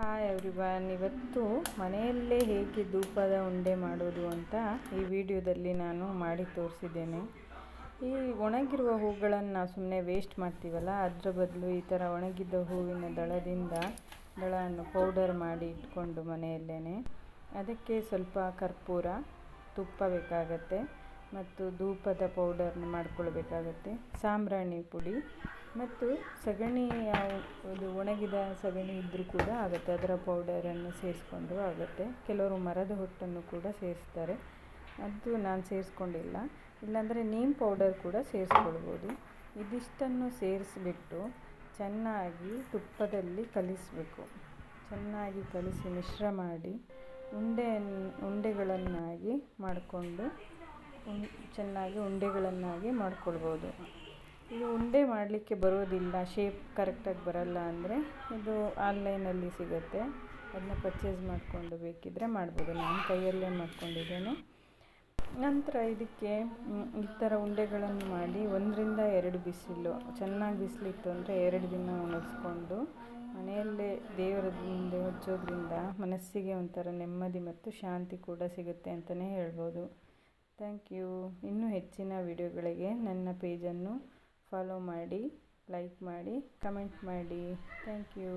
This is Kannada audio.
ಹಾಯ್ ಎವ್ರಿವನ್, ಇವತ್ತು ಮನೆಯಲ್ಲೇ ಹೇಗೆ ಧೂಪದ ಉಂಡೆ ಮಾಡೋದು ಅಂತ ಈ ವಿಡಿಯೋದಲ್ಲಿ ನಾನು ಮಾಡಿ ತೋರಿಸಿದ್ದೇನೆ. ಈ ಒಣಗಿರುವ ಹೂಗಳನ್ನು ನಾವು ಸುಮ್ಮನೆ ವೇಸ್ಟ್ ಮಾಡ್ತೀವಲ್ಲ, ಅದರ ಬದಲು ಈ ಥರ ಒಣಗಿದ್ದ ಹೂವಿನ ದಳವನ್ನು ಪೌಡರ್ ಮಾಡಿ ಇಟ್ಕೊಂಡು ಮನೆಯಲ್ಲೇ ಅದಕ್ಕೆ ಸ್ವಲ್ಪ ಕರ್ಪೂರ, ತುಪ್ಪ ಬೇಕಾಗತ್ತೆ ಮತ್ತು ಧೂಪದ ಪೌಡರ್ನ ಮಾಡ್ಕೊಳ್ಬೇಕಾಗತ್ತೆ, ಸಾಂಬ್ರಾಣಿ ಪುಡಿ ಮತ್ತು ಸಗಣಿ, ಯಾವುದು ಒಣಗಿದ ಸಗಣಿ ಇದ್ದರೂ ಕೂಡ ಆಗುತ್ತೆ, ಅದರ ಪೌಡರನ್ನು ಸೇರಿಸ್ಕೊಂಡು ಆಗುತ್ತೆ. ಕೆಲವರು ಮರದ ಹೊಟ್ಟನ್ನು ಕೂಡ ಸೇರಿಸ್ತಾರೆ, ಅದು ನಾನು ಸೇರಿಸ್ಕೊಂಡಿಲ್ಲ. ಇಲ್ಲಾಂದರೆ ನೀಮ್ ಪೌಡರ್ ಕೂಡ ಸೇರಿಸ್ಕೊಳ್ಬೋದು. ಇದಿಷ್ಟನ್ನು ಸೇರಿಸ್ಬಿಟ್ಟು ಚೆನ್ನಾಗಿ ತುಪ್ಪದಲ್ಲಿ ಕಲಿಸಬೇಕು. ಚೆನ್ನಾಗಿ ಕಲಿಸಿ ಮಿಶ್ರ ಮಾಡಿ ಉಂಡೆಗಳನ್ನಾಗಿ ಮಾಡಿಕೊಂಡು ಚೆನ್ನಾಗಿ ಉಂಡೆಗಳನ್ನಾಗಿ ಮಾಡ್ಕೊಳ್ಬೋದು. ಇದು ಉಂಡೆ ಮಾಡಲಿಕ್ಕೆ ಬರೋದಿಲ್ಲ, ಶೇಪ್ ಕರೆಕ್ಟಾಗಿ ಬರಲ್ಲ ಅಂದರೆ ಇದು ಆನ್ಲೈನಲ್ಲಿ ಸಿಗುತ್ತೆ, ಅದನ್ನ ಪರ್ಚೇಸ್ ಮಾಡಿಕೊಂಡು ಬೇಕಿದ್ದರೆ ಮಾಡ್ಬೋದು. ನಾನು ಕೈಯಲ್ಲೇ ಮಾಡ್ಕೊಂಡಿದ್ದೇನೆ. ನಂತರ ಇದಕ್ಕೆ ಈ ಥರ ಉಂಡೆಗಳನ್ನು ಮಾಡಿ 1-2 ಬಿಸಿಲು, ಚೆನ್ನಾಗಿ ಬಿಸಿಲಿತ್ತು ಅಂದರೆ 2 ದಿನ ಒಣಗಿಸ್ಕೊಂಡು ಮನೆಯಲ್ಲೇ ದೇವರ ಮುಂದೆ ಹಚ್ಚೋದ್ರಿಂದ ಮನಸ್ಸಿಗೆ ಒಂಥರ ನೆಮ್ಮದಿ ಮತ್ತು ಶಾಂತಿ ಕೂಡ ಸಿಗುತ್ತೆ ಅಂತಲೇ ಹೇಳ್ಬೋದು. Thank you. ಇನ್ನೂ ಹೆಚ್ಚಿನ ವಿಡಿಯೋಗಳಿಗೆ ನನ್ನ ಪೇಜನ್ನು ಫಾಲೋ ಮಾಡಿ, ಲೈಕ್ ಮಾಡಿ, ಕಮೆಂಟ್ ಮಾಡಿ. Thank you.